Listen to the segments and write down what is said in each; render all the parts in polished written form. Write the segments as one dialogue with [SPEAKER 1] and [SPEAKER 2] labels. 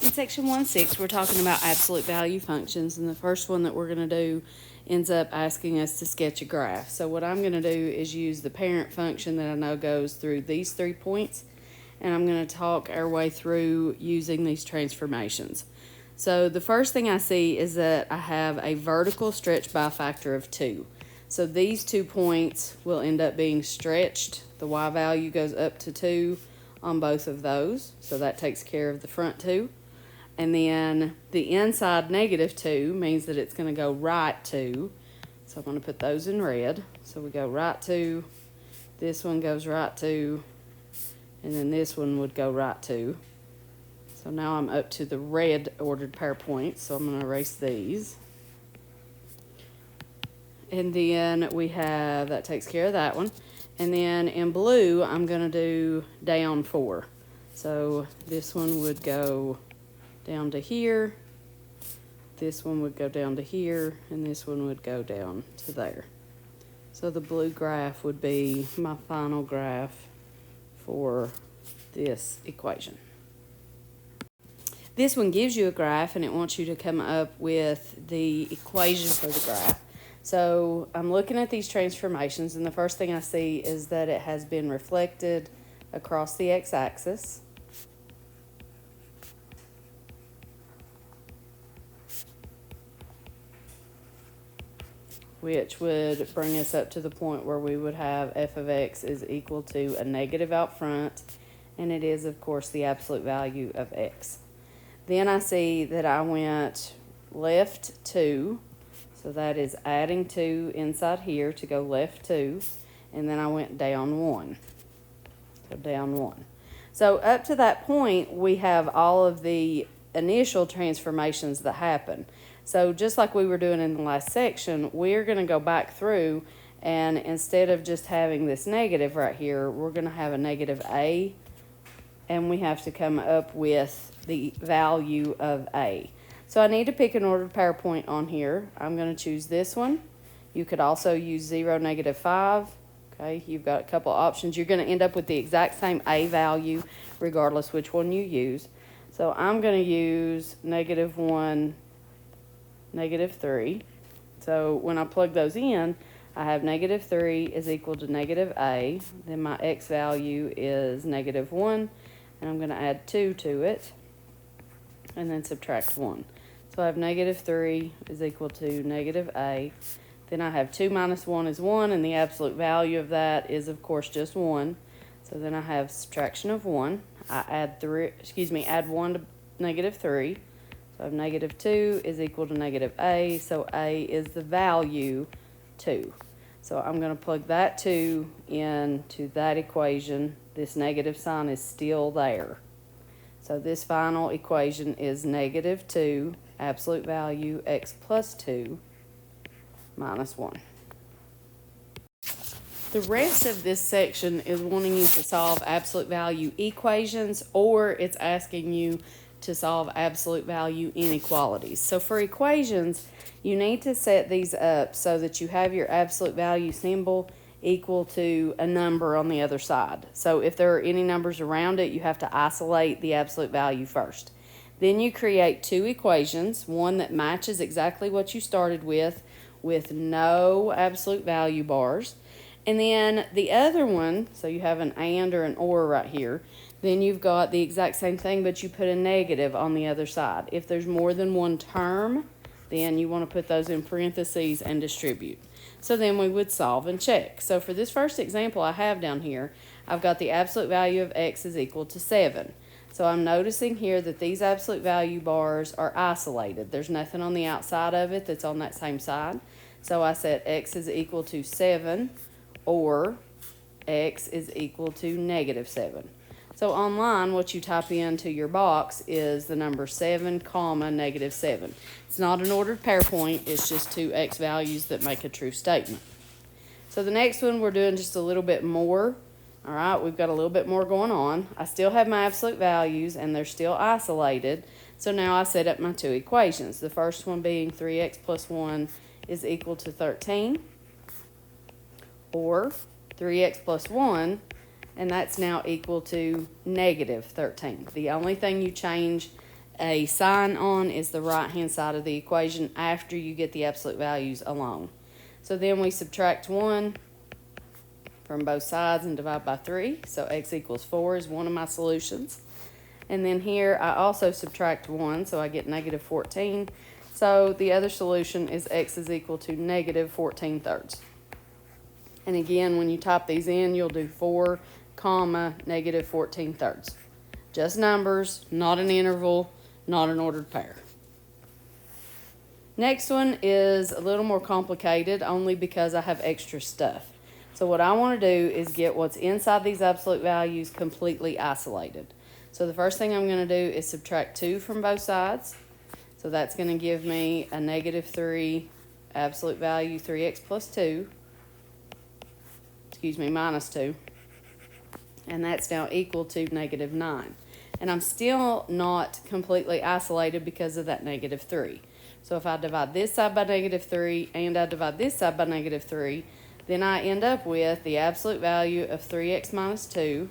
[SPEAKER 1] In section 1.6, we're talking about absolute value functions, and the first one that we're going to do ends up asking us to sketch a graph. So what I'm going to do is use the parent function that I know goes through these 3 points, and I'm going to talk our way through using these transformations. So the first thing I see is that I have a vertical stretch by a factor of 2. So these 2 points will end up being stretched. The y value goes up to 2 on both of those, so that takes care of the front 2. And then the inside negative 2 means that it's going to go right 2. So I'm going to put those in red. So we go right 2, this one goes right 2, and then this one would go right 2. So now I'm up to the red ordered pair points, so I'm going to erase these. And then we have, that takes care of that one. And then in blue, I'm going to do down 4. So this one would go down to here, this one would go down to here, and this one would go down to there. So the blue graph would be my final graph for this equation. This one gives you a graph and it wants you to come up with the equation for the graph. So I'm looking at these transformations, and the first thing I see is that it has been reflected across the x-axis. Which would bring us up to the point where we would have f of x is equal to a negative out front, and it is, of course, the absolute value of x. Then I see that I went left 2, so that is adding 2 inside here to go left 2, and then I went down 1, so down 1. So up to that point, we have all of the initial transformations that happen. So just like we were doing in the last section, we're going to go back through, and instead of just having this negative right here, we're going to have a negative a, and we have to come up with the value of a. So I need to pick an ordered pair point on here. I'm going to choose this one. You could also use 0, negative 5. Okay, you've got a couple options. You're going to end up with the exact same a value regardless which one you use. So I'm going to use negative 1, negative 3. So when I plug those in, I have negative 3 is equal to negative a. Then my x value is negative 1, and I'm going to add 2 to it, and then subtract 1. So I have negative 3 is equal to negative a. Then I have 2 minus 1 is 1, and the absolute value of that is, of course, just 1. So then I have subtraction of 1. I add 1 to negative 3. So I have negative 2 is equal to negative a, so a is the value 2. So I'm going to plug that 2 into that equation. This negative sign is still there. So this final equation is negative 2, absolute value x plus 2 minus 1. The rest of this section is wanting you to solve absolute value equations, or it's asking you to solve absolute value inequalities. So for equations, you need to set these up so that you have your absolute value symbol equal to a number on the other side. So if there are any numbers around it, you have to isolate the absolute value first. Then you create 2 equations, one that matches exactly what you started with no absolute value bars. And then the other one, so you have an and or an or right here, then you've got the exact same thing, but you put a negative on the other side. If there's more than one term, then you want to put those in parentheses and distribute. So then we would solve and check. So for this first example I have down here, I've got the absolute value of x is equal to 7. So I'm noticing here that these absolute value bars are isolated. There's nothing on the outside of it that's on that same side. So I said x is equal to 7, or x is equal to negative 7. So online, what you type into your box is the number 7, comma, negative 7. It's not an ordered pair point, it's just 2 x values that make a true statement. So the next one, we're doing just a little bit more. All right, we've got a little bit more going on. I still have my absolute values, and they're still isolated. So now I set up my 2 equations. The first one being 3x plus 1 is equal to 13, or 3x plus 1, and that's now equal to negative 13. The only thing you change a sign on is the right-hand side of the equation after you get the absolute values alone. So then we subtract 1 from both sides and divide by 3. So x equals 4 is one of my solutions. And then here I also subtract 1, so I get negative 14. So the other solution is x is equal to negative 14 thirds. And again, when you type these in, you'll do 4, comma, negative 14 thirds. Just numbers, not an interval, not an ordered pair. Next one is a little more complicated only because I have extra stuff. So what I want to do is get what's inside these absolute values completely isolated. So the first thing I'm going to do is subtract 2 from both sides. So that's going to give me a negative 3 absolute value, 3x plus 2. Minus 2. And that's now equal to negative 9. And I'm still not completely isolated because of that negative 3. So if I divide this side by negative 3 and I divide this side by negative 3, then I end up with the absolute value of 3x minus 2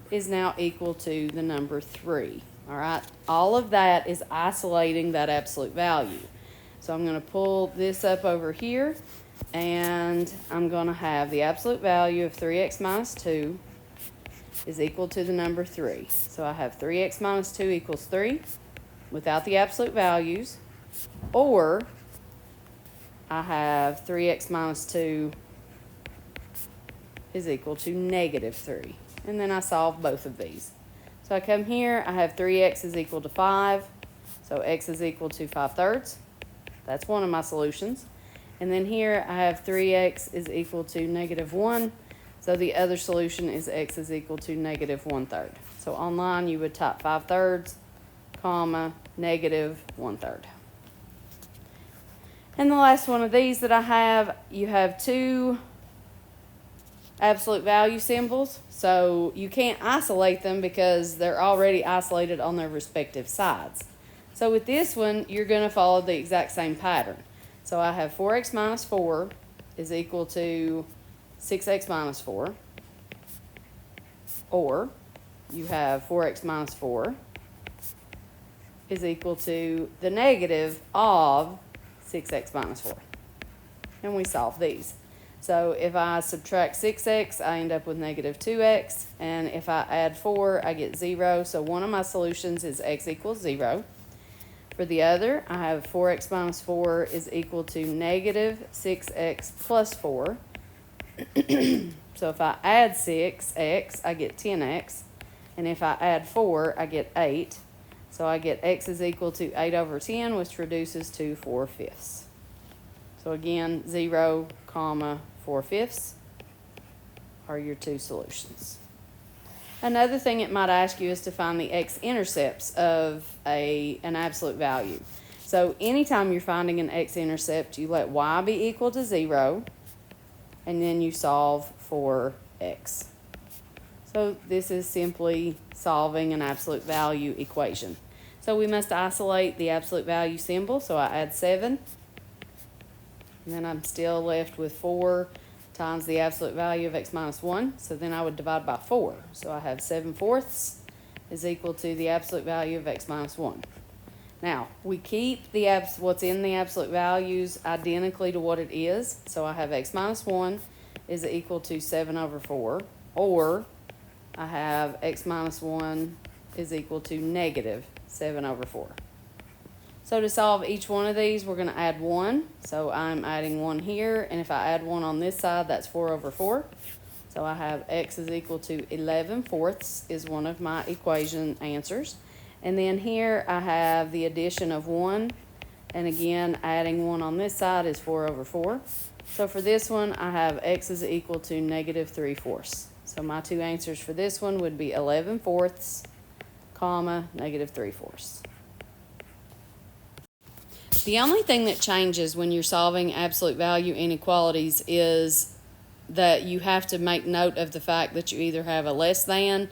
[SPEAKER 1] is now equal to the number 3. All right, all of that is isolating that absolute value. So I'm going to pull this up over here, and I'm going to have the absolute value of 3x minus 2 is equal to the number 3. So I have 3x minus 2 equals 3 without the absolute values, or I have 3x minus 2 is equal to negative 3. And then I solve both of these. So I come here, I have 3x is equal to 5, so x is equal to 5 thirds. That's one of my solutions. And then here I have 3x is equal to negative 1, so the other solution is x is equal to negative 1 third. So online you would type 5 thirds, comma, negative 1 third. And the last one of these that I have, you have 2 absolute value symbols. So you can't isolate them because they're already isolated on their respective sides. So with this one, you're going to follow the exact same pattern. So I have 4x minus 4 is equal to 6x minus 4. Or you have 4x minus 4 is equal to the negative of 6x minus 4. And we solve these. So if I subtract 6x, I end up with negative 2x. And if I add 4, I get 0. So one of my solutions is x equals 0. For the other, I have 4x minus 4 is equal to negative 6x plus 4. So if I add 6x, I get 10x. And if I add 4, I get 8. So I get x is equal to 8 over 10, which reduces to 4/5. So again, 0, comma, 4/5 are your two solutions. Another thing it might ask you is to find the x-intercepts of an absolute value. So anytime you're finding an x-intercept, you let y be equal to 0, and then you solve for x. So this is simply solving an absolute value equation. So we must isolate the absolute value symbol, so I add 7. And then I'm still left with 4 times the absolute value of x minus 1. So then I would divide by 4. So I have 7/4 is equal to the absolute value of x minus 1. Now, we keep the what's in the absolute values identically to what it is. So I have x minus 1 is equal to 7 over 4. Or I have x minus 1 is equal to negative 7 over 4. So to solve each one of these, we're going to add 1. So I'm adding 1 here, and if I add 1 on this side, that's 4 over 4. So I have x is equal to 11/4 is one of my equation answers. And then here I have the addition of 1, and again, adding 1 on this side is 4 over 4. So for this one, I have x is equal to negative 3/4. So my two answers for this one would be 11/4, comma, negative 3/4. The only thing that changes when you're solving absolute value inequalities is that you have to make note of the fact that you either have a less than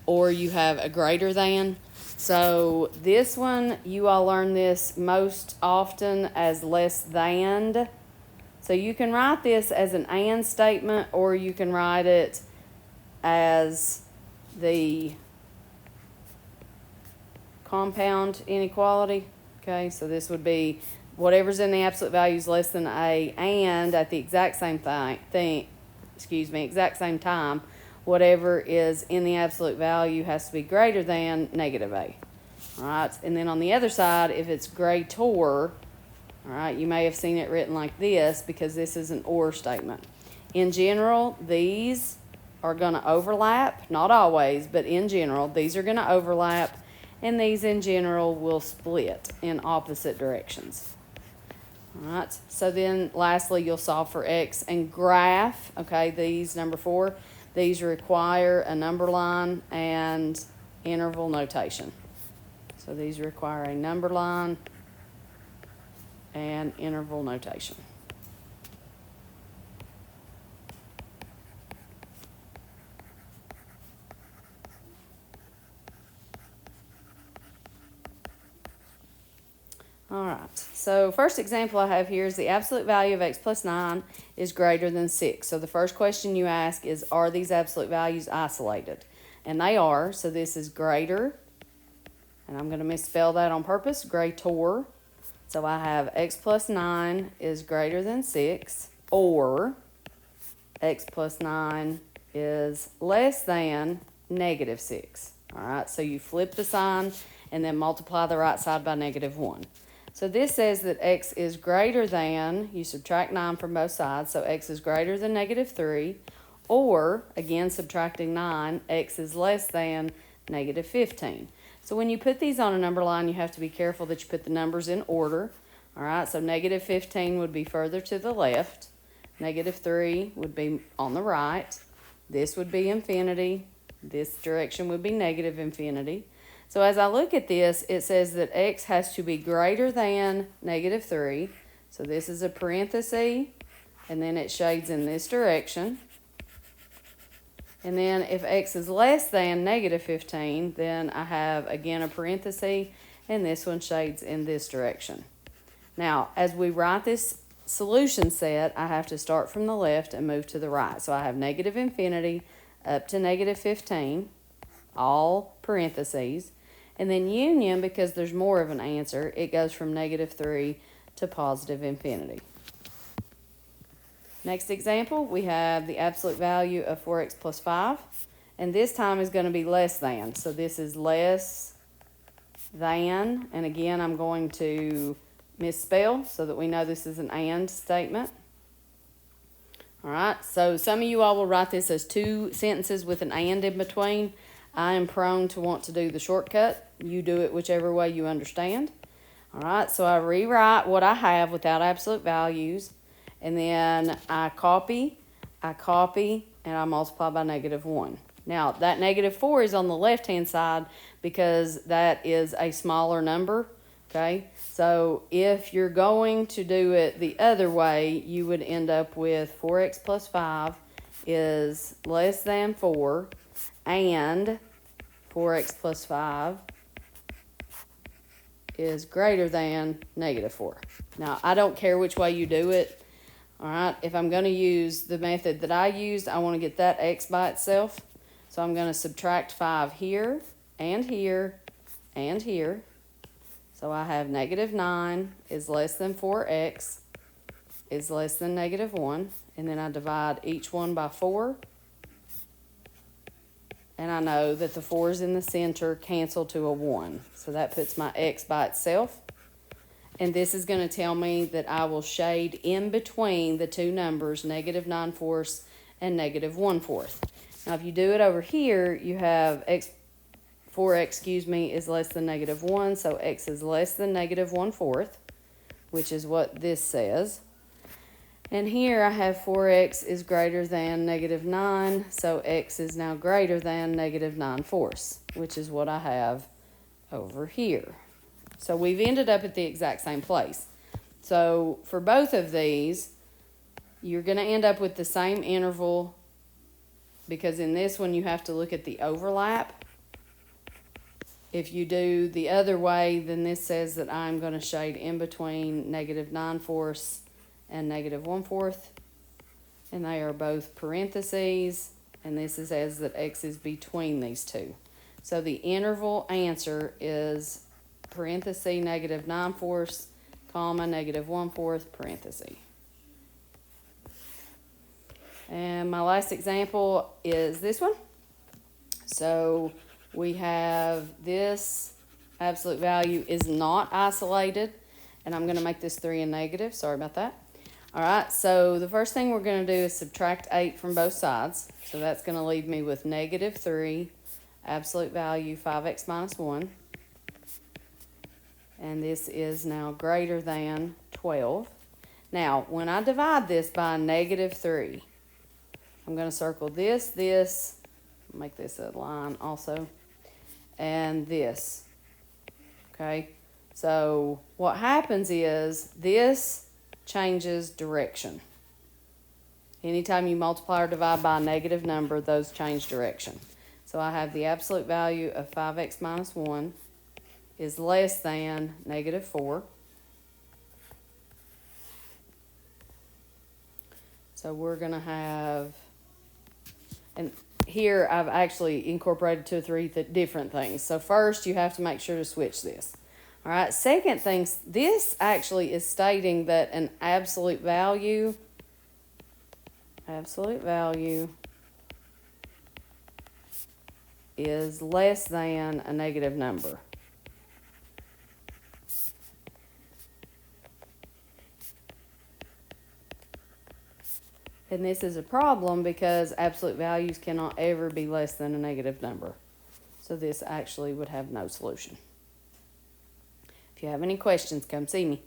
[SPEAKER 1] or you have a greater than. So this one, you all learn this most often as less than. So you can write this as an and statement, or you can write it as the compound inequality. Okay, so this would be whatever's in the absolute value is less than A, and at the exact same exact same time, whatever is in the absolute value has to be greater than negative A. All right, and then on the other side, if it's greater, all right, you may have seen it written like this because this is an or statement. In general, these are going to overlap, not always, but in general, these are going to overlap, and these in general will split in opposite directions. All right, so then lastly, you'll solve for x and graph. Okay, these, number 4, these require a number line and interval notation. So these require a number line and interval notation. All right, so first example I have here is the absolute value of x plus 9 is greater than 6. So the first question you ask is, are these absolute values isolated? And they are, so this is greater, and I'm going to misspell that on purpose, greater. So I have x plus 9 is greater than 6, or x plus 9 is less than negative 6. All right, so you flip the sign and then multiply the right side by negative 1. So this says that x is greater than, you subtract 9 from both sides, so x is greater than negative 3, or, again subtracting 9, x is less than negative 15. So when you put these on a number line, you have to be careful that you put the numbers in order. All right, so negative 15 would be further to the left. Negative 3 would be on the right. This would be infinity. This direction would be negative infinity. So as I look at this, it says that x has to be greater than negative 3. So this is a parenthesis, and then it shades in this direction. And then if x is less than negative 15, then I have, again, a parenthesis, and this one shades in this direction. Now, as we write this solution set, I have to start from the left and move to the right. So I have negative infinity up to negative 15, all parentheses. And then union, because there's more of an answer, it goes from negative 3 to positive infinity. Next example, we have the absolute value of 4x plus 5. And this time is going to be less than. So this is less than. And again, I'm going to misspell so that we know this is an and statement. All right, so some of you all will write this as 2 sentences with an and in between. I am prone to want to do the shortcut. You do it whichever way you understand. All right, so I rewrite what I have without absolute values, and then I copy, and I multiply by negative 1. Now, that negative 4 is on the left-hand side because that is a smaller number, okay? So if you're going to do it the other way, you would end up with 4x plus 5 is less than 4, and 4x plus 5 is greater than negative 4. Now, I don't care which way you do it. All right, if I'm going to use the method that I used, I want to get that x by itself. So I'm going to subtract 5 here, and here, and here. So I have negative 9 is less than 4x is less than negative 1. And then I divide each one by 4. And I know that the 4's in the center cancel to a 1. So that puts my x by itself. And this is going to tell me that I will shade in between the two numbers, negative 9/4 and negative 1/4. Now, if you do it over here, you have 4x, is less than negative 1. So x is less than negative 1/4, which is what this says. And here I have 4x is greater than negative 9, so x is now greater than negative 9/4, which is what I have over here. So we've ended up at the exact same place. So for both of these, you're going to end up with the same interval, because in this one you have to look at the overlap. If you do the other way, then this says that I'm going to shade in between negative 9/4 and negative 1/4, and they are both parentheses, and this says that x is between these two. So the interval answer is parenthesis negative 9/4, comma, negative 1/4, parenthesis. And my last example is this one. So we have this absolute value is not isolated, and I'm going to make this 3 a negative. Sorry about that. All right, so the first thing we're going to do is subtract 8 from both sides. So that's going to leave me with negative 3, absolute value 5x minus 1. And this is now greater than 12. Now, when I divide this by negative 3, I'm going to circle this, make this a line also, and this. Okay, so what happens is this changes direction. Anytime you multiply or divide by a negative number, those change direction. So I have the absolute value of 5x minus 1 is less than negative 4. So we're going to have, and here I've actually incorporated 2 or 3 different things. So first you have to make sure to switch this. All right, second thing, this actually is stating that an absolute value is less than a negative number. And this is a problem because absolute values cannot ever be less than a negative number. So this actually would have no solution. If you have any questions, come see me.